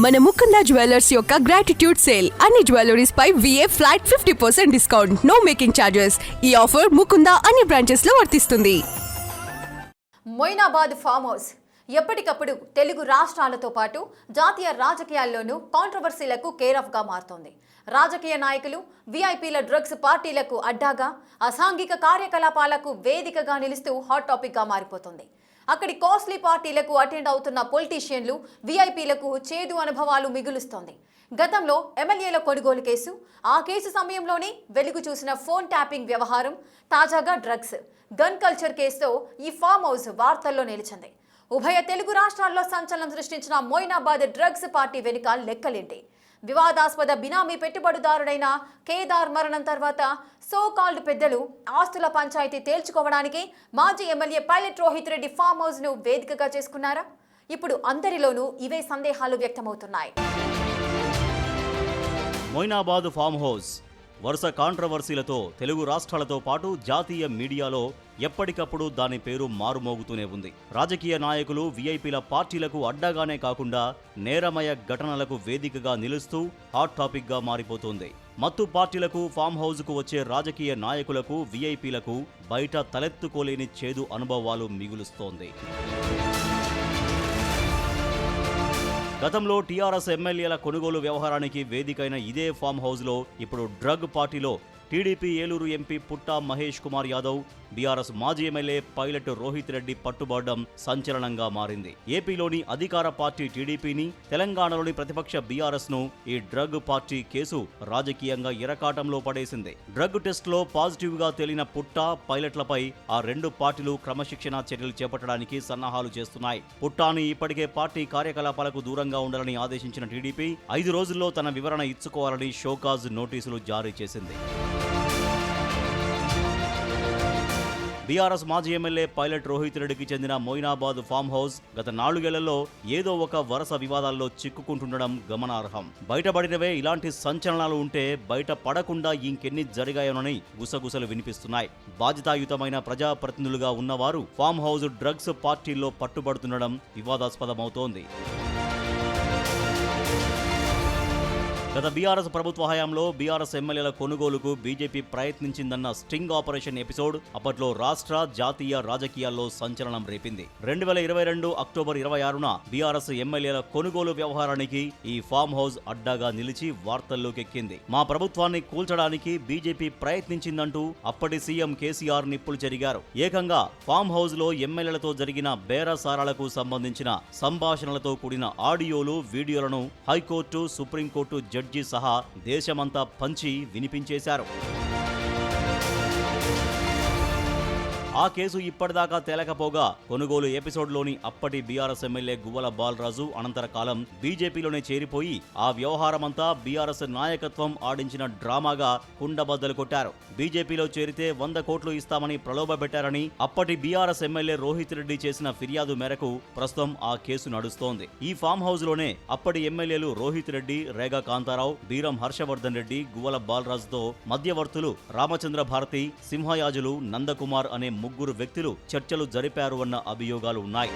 మన ముకుంద జ్యువెలర్స్ యొక్క gratitude sale అన్ని జ్యువెలరీస్ పై VA flat 50% discount, no making charges. ఈ ఆఫర్ ముకుంద అన్ని బ్రాంచెస్ లో వర్తిస్తుంది. మొయినాబాద్ ఫామ్ హౌస్ ఎప్పటికప్పుడు తెలుగు రాష్ట్రాలతో పాటు జాతీయ రాజకీయాల్లోనూ కాంట్రవర్సీలకు కేర్ ఆఫ్ గా మారుతోంది. రాజకీయ నాయకులు, విఐపీల డ్రగ్స్ పార్టీలకు అడ్డాగా, అసాంఘిక కార్యకలాపాలకు వేదికగా నిలుస్తూ హాట్ టాపిక్ గా మారిపోతుంది. అక్కడి కాస్ట్లీ పార్టీలకు అటెండ్ అవుతున్న పొలిటీషియన్లు, విఐపీలకు చేదు అనుభవాలు మిగులుస్తోంది. గతంలో ఎమ్మెల్యేల కొనుగోలు కేసు, ఆ కేసు సమయంలోనే వెలుగు చూసిన ఫోన్ ట్యాపింగ్ వ్యవహారం, తాజాగా డ్రగ్స్, గన్ కల్చర్ కేసుతో ఈ ఫామ్ హౌస్ వార్తల్లో నిలిచింది. ఉభయ తెలుగు రాష్ట్రాల్లో సంచలనం సృష్టించిన మొయినాబాద్ డ్రగ్స్ పార్టీ వెనుక లెక్కలేంటి? వివాదాస్పద బినామీ పెట్టుబడిదారుడైన కేదార్ మరణం తర్వాత సో కాల్డ్ పెద్దలు ఆస్తుల పంచాయతీ తేల్చుకోవడానికి మాజీ MLA pilot Rohit Reddy farm house ను వేదికగా చేసుకున్నారా? ఇప్పుడు అందరిలోనూ ఇవే సందేహాలు వ్యక్తమవుతున్నాయి. మొయినాబాద్ ఫామ్ హౌస్ వరుస కాంట్రవర్సీలతో తెలుగు రాష్ట్రాలతో పాటు జాతీయ మీడియాలో ఎప్పటికప్పుడు దాని పేరు మారుమోగుతూనే ఉంది. రాజకీయ నాయకులు, విఐపీల పార్టీలకు అడ్డాగానే కాకుండా నేరమయ ఘటనలకు వేదికగా నిలుస్తూ హాట్ టాపిక్ గా మారిపోతుంది. మత్తు పార్టీలకు, ఫామ్ హౌస్కు వచ్చే రాజకీయ నాయకులకు, విఐపీలకు బయట తలెత్తుకోలేని చేదు అనుభవాలు మిగులుస్తోంది. గతంలో టీఆర్ఎస్ ఎమ్మెల్యేల కొనుగోలు వ్యవహారానికి వేదికైన ఇదే ఫామ్ హౌస్లో ఇప్పుడు డ్రగ్ పార్టీలో టీడీపీ ఏలూరు ఎంపీ పుట్టా మహేష్ కుమార్ యాదవ్, బీఆర్ఎస్ మాజీ ఎమ్మెల్యే పైలట్ రోహిత్ రెడ్డి పట్టుబడడం సంచలనంగా మారింది. ఏపీలోని అధికార పార్టీ టీడీపీని, తెలంగాణలోని ప్రతిపక్ష బీఆర్ఎస్ ను ఈ డ్రగ్ పార్టీ కేసు రాజకీయంగా ఇరకాటంలో పడేసింది. డ్రగ్ టెస్ట్ లో పాజిటివ్ గా తేలిన పుట్టా, పైలట్లపై ఆ రెండు పార్టీలు క్రమశిక్షణా చర్యలు చేపట్టడానికి సన్నాహాలు చేస్తున్నాయి. పుట్టాని ఇప్పటికే పార్టీ కార్యకలాపాలకు దూరంగా ఉండాలని ఆదేశించిన టీడీపీ 5 రోజుల్లో తన వివరణ ఇచ్చుకోవాలని షోకాజ్ నోటీసులు జారీ చేసింది. బీఆర్ఎస్ మాజీ ఎమ్మెల్యే పైలట్ రోహిత్ రెడ్డికి చెందిన మొయినాబాద్ ఫామ్ హౌస్ గత 4 ఏళ్లలో ఏదో ఒక వరుస వివాదాల్లో చిక్కుకుంటుండడం గమనార్హం. బయటపడినవే ఇలాంటి సంచలనాలు ఉంటే బయట పడకుండా ఇంకెన్ని జరిగాయోనని గుసగుసలు వినిపిస్తున్నాయి. బాధ్యతాయుతమైన ప్రజాప్రతినిధులుగా ఉన్నవారు ఫామ్ హౌస్ డ్రగ్స్ పార్టీల్లో పట్టుబడుతుండడం వివాదాస్పదమవుతోంది. గత బీఆర్ఎస్ ప్రభుత్వ హయాంలో బీఆర్ఎస్ ఎమ్మెల్యేల కొనుగోలుకు బీజేపీ ప్రయత్నించిందన్న స్టింగ్ ఆపరేషన్ ఎపిసోడ్ అప్పట్లో రాష్ట్ర, జాతీయ రాజకీయాల్లో సంచలనం రేపింది. 2022 అక్టోబర్ 26న బీఆర్ఎస్ ఎమ్మెల్యేల కొనుగోలు వ్యవహారానికి ఈ ఫామ్ హౌస్ అడ్డాగా నిలిచి వార్తల్లోకెక్కింది. మా ప్రభుత్వాన్ని కూల్చడానికి బీజేపీ ప్రయత్నించిందంటూ అప్పటి సీఎం కేసీఆర్ నిప్పులు చెరిగారు. ఏకంగా ఫామ్ హౌస్ లో ఎమ్మెల్యేలతో జరిగిన బేరసారాలకు సంబంధించిన సంభాషణలతో కూడిన ఆడియోలు, వీడియోలను హైకోర్టు, సుప్రీంకోర్టు జడ్జి సహా దేశమంతా పంచి వినిపించేశారు. ఆ కేసు ఇప్పటిదాకా తేలకపోగా కొనుగోలు ఎపిసోడ్లోని అప్పటి బీఆర్ఎస్ ఎమ్మెల్యే గువ్వల బాలరాజు అనంతర కాలం బీజేపీలోనే చేరిపోయి ఆ వ్యవహారమంతా బీఆర్ఎస్ నాయకత్వం ఆడించిన డ్రామాగా కుండబద్దలు కొట్టారు. బీజేపీలో చేరితే 100 కోట్లు ఇస్తామని ప్రలోభపెట్టారని అప్పటి బీఆర్ఎస్ ఎమ్మెల్యే రోహిత్ రెడ్డి చేసిన ఫిర్యాదు మేరకు ప్రస్తుతం ఆ కేసు నడుస్తోంది. ఈ ఫామ్ హౌస్ లోనే అప్పటి ఎమ్మెల్యేలు రోహిత్ రెడ్డి, రేగా కాంతారావు, బీరం హర్షవర్ధన్ రెడ్డి, గువ్వల బాలరాజుతో మధ్యవర్తులు రామచంద్ర భారతి, సింహయాజులు, నందకుమార్ అనే 3 వ్యక్తులు చర్చలు జరిపారు అన్న అభియోగాలు ఉన్నాయి.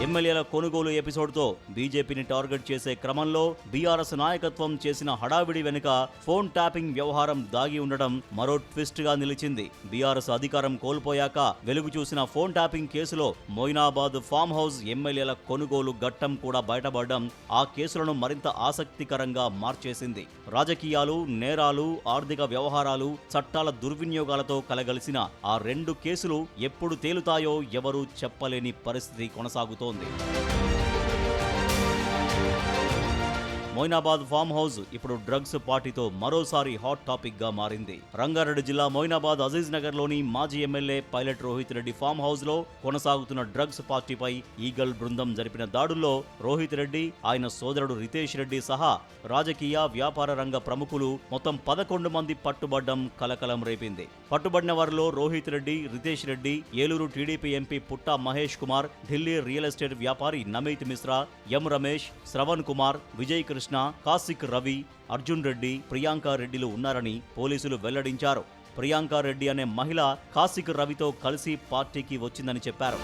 ఎమ్మెల్యేల కొనుగోలు ఎపిసోడ్తో బీజేపీని టార్గెట్ చేసే క్రమంలో బీఆర్ఎస్ నాయకత్వం చేసిన హడావిడి వెనుక ఫోన్ ట్యాపింగ్ వ్యవహారం దాగి ఉండడం మరో ట్విస్ట్ గా నిలిచింది. బీఆర్ఎస్ అధికారం కోల్పోయాక వెలుగు చూసిన ఫోన్ ట్యాపింగ్ కేసులో మొయినాబాద్ ఫామ్ హౌస్ ఎమ్మెల్యేల కొనుగోలు ఘట్టం కూడా బయటపడడం ఆ కేసులను మరింత ఆసక్తికరంగా మార్చేసింది. రాజకీయాలు, నేరాలు, ఆర్థిక వ్యవహారాలు, చట్టాల దుర్వినియోగాలతో కలగలిసిన ఆ 2 కేసులు ఎప్పుడు తేలుతాయో ఎవరూ చెప్పలేని పరిస్థితి కొనసాగుతోంది. మొయినాబాద్ ఫామ్ హౌస్ ఇప్పుడు డ్రగ్స్ పార్టీతో మరోసారి హాట్ టాపిక్ గా మారింది. రంగారెడ్డి జిల్లా మొయినాబాద్ అజీజ్ నగర్ లోని మాజీ MLA pilot Rohit Reddy farm house లో కొనసాగుతున్న డ్రగ్స్ పార్టీపై ఈగల్ బృందం జరిపిన దాడుల్లో రోహిత్ రెడ్డి, ఆయన సోదరుడు రితేష్ రెడ్డి సహా రాజకీయ, వ్యాపార రంగ ప్రముఖులు మొత్తం 11 మంది పట్టుబడ్డం కలకలం రేపింది. పట్టుబడిన వారిలో రోహిత్ రెడ్డి, రితేష్ రెడ్డి, ఏలూరు టీడీపీ ఎంపీ పుట్టా మహేష్ కుమార్, ఢిల్లీ రియల్ ఎస్టేట్ వ్యాపారి నమీత్ మిశ్రా, ఎం రమేష్, శ్రవణ్ కుమార్, విజయ్ కృష్ణ, కాసిక్ రవి, అర్జున్ రెడ్డి, ప్రియాంక రెడ్డిలు ఉన్నారని పోలీసులు వెల్లడించారు. ప్రియాంక రెడ్డి అనే మహిళ కాసిక్ రవితో కలిసి పార్టీకి వచ్చిందని చెప్పారు.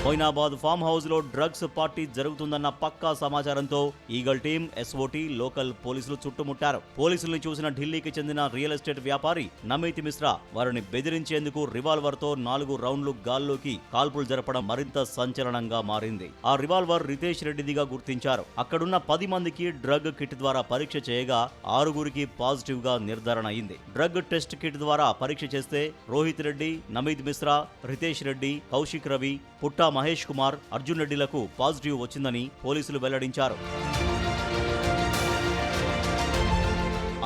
మొయినాబాద్ ఫామ్ హౌస్ లో డ్రగ్స్ పార్టీ జరుగుతుందన్న పక్కా సమాచారంతో ఈగల్ టీం, ఎస్ఓటీ, లోకల్ పోలీసులు చుట్టుముట్టారు. పోలీసుల్ని చూసిన ఢిల్లీకి చెందిన రియల్ ఎస్టేట్ వ్యాపారి నమిత్ మిశ్రా వారిని బెదిరించేందుకు రివాల్వర్ తో 4 రౌండ్లు గాల్లోకి కాల్పులు జరపడం మరింత సంచలనంగా మారింది. ఆ రివాల్వర్ రితేష్ రెడ్డిదిగా గుర్తించారు. అక్కడున్న 10 మందికి డ్రగ్ కిట్ ద్వారా పరీక్ష చేయగా 6గురికి పాజిటివ్ గా నిర్ధారణ అయింది. డ్రగ్ టెస్ట్ కిట్ ద్వారా పరీక్ష చేస్తే రోహిత్ రెడ్డి, నమిత్ మిశ్రా, రితేష్ రెడ్డి, కౌశిక్ రవి, పుట్టా మహేష్ కుమార్, అర్జున్ రెడ్డిలకు పాజిటివ్ వచ్చిందని పోలీసులు వెల్లడించారు.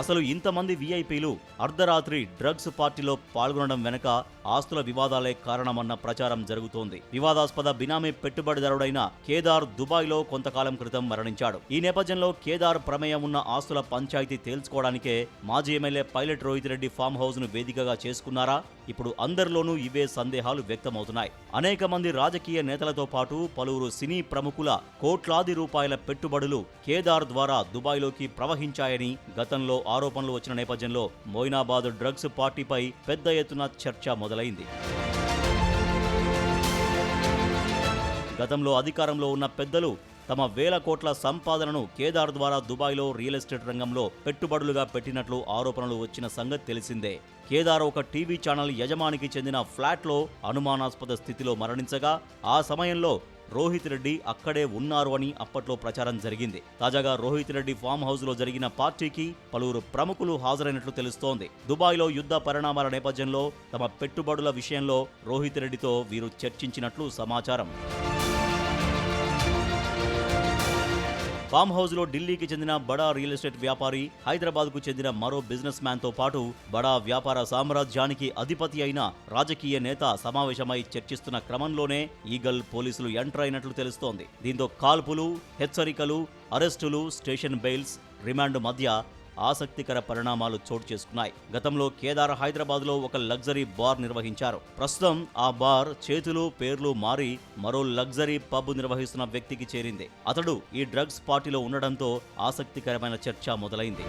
అసలు ఇంతమంది వీఐపీలు అర్ధరాత్రి డ్రగ్స్ పార్టీలో పాల్గొనడం వెనక ఆస్తుల వివాదాలే కారణమన్న ప్రచారం జరుగుతోంది. వివాదాస్పద బినామీ పెట్టుబడిదారుడైన కేదార్ దుబాయ్లో కొంతకాలం క్రితం మరణించాడు. ఈ నేపథ్యంలో కేదార్ ప్రమేయం ఉన్న ఆస్తుల పంచాయతీ తేల్చుకోవడానికే మాజీ MLA pilot Rohit Reddy farm house ను వేదికగా చేసుకున్నారా? ఇప్పుడు అందరిలోనూ ఇవే సందేహాలు వ్యక్తమవుతున్నాయి. అనేక మంది రాజకీయ నేతలతో పాటు పలువురు సినీ ప్రముఖుల కోట్లాది రూపాయల పెట్టుబడులు కేదార్ ద్వారా దుబాయ్లోకి ప్రవహించాయని గతంలో ఆరోపణలు వచ్చిన నేపథ్యంలో మొయినాబాద్ డ్రగ్స్ పార్టీపై పెద్ద ఎత్తున చర్చ మొదలైంది. గతంలో అధికారంలో ఉన్న పెద్దలు తమ వేల కోట్ల సంపాదనను కేదార్ ద్వారా దుబాయ్లో రియల్ ఎస్టేట్ రంగంలో పెట్టుబడులుగా పెట్టినట్లు ఆరోపణలు వచ్చిన సంగతి తెలిసిందే. కేదార్ ఒక టీవీ ఛానల్ యజమానికి చెందిన ఫ్లాట్లో అనుమానాస్పద స్థితిలో మరణించగా ఆ సమయంలో రోహిత్ రెడ్డి అక్కడే ఉన్నారు అని అప్పట్లో ప్రచారం జరిగింది. తాజాగా రోహిత్ రెడ్డి ఫామ్ హౌస్ లో జరిగిన పార్టీకి పలువురు ప్రముఖులు హాజరైనట్లు తెలుస్తోంది. దుబాయ్లో యుద్ధ పరిణామాల నేపథ్యంలో తమ పెట్టుబడుల విషయంలో రోహిత్ రెడ్డితో వీరు చర్చించినట్లు సమాచారం. ఫామ్ హౌస్ లో ఢిల్లీకి చెందిన బడా రియల్ ఎస్టేట్ వ్యాపారి, హైదరాబాద్ కు చెందిన మరో బిజినెస్ మ్యాన్ తో పాటు బడా వ్యాపార సామ్రాజ్యానికి అధిపతి అయిన రాజకీయ నేత సమావేశమై చర్చిస్తున్న క్రమంలోనే ఈగల్ పోలీసులు ఎంటర్ అయినట్లు తెలుస్తోంది. దీంతో కాల్పులు, హెచ్చరికలు, అరెస్టులు, స్టేషన్ బెయిల్స్, రిమాండ్ మధ్య ఆసక్తికర పరిణామాలు చోటు చేసుకున్నాయి. గతంలో కేదార్ హైదరాబాద్ లో ఒక లగ్జరీ బార్ నిర్వహించారు. ప్రస్తుతం ఆ బార్ చేతులు పేర్లు మారి మరో లగ్జరీ పబ్ నిర్వహిస్తున్న వ్యక్తికి చేరింది. అతడు ఈ డ్రగ్స్ పార్టీలో ఉండడంతో ఆసక్తికరమైన చర్చ మొదలైంది.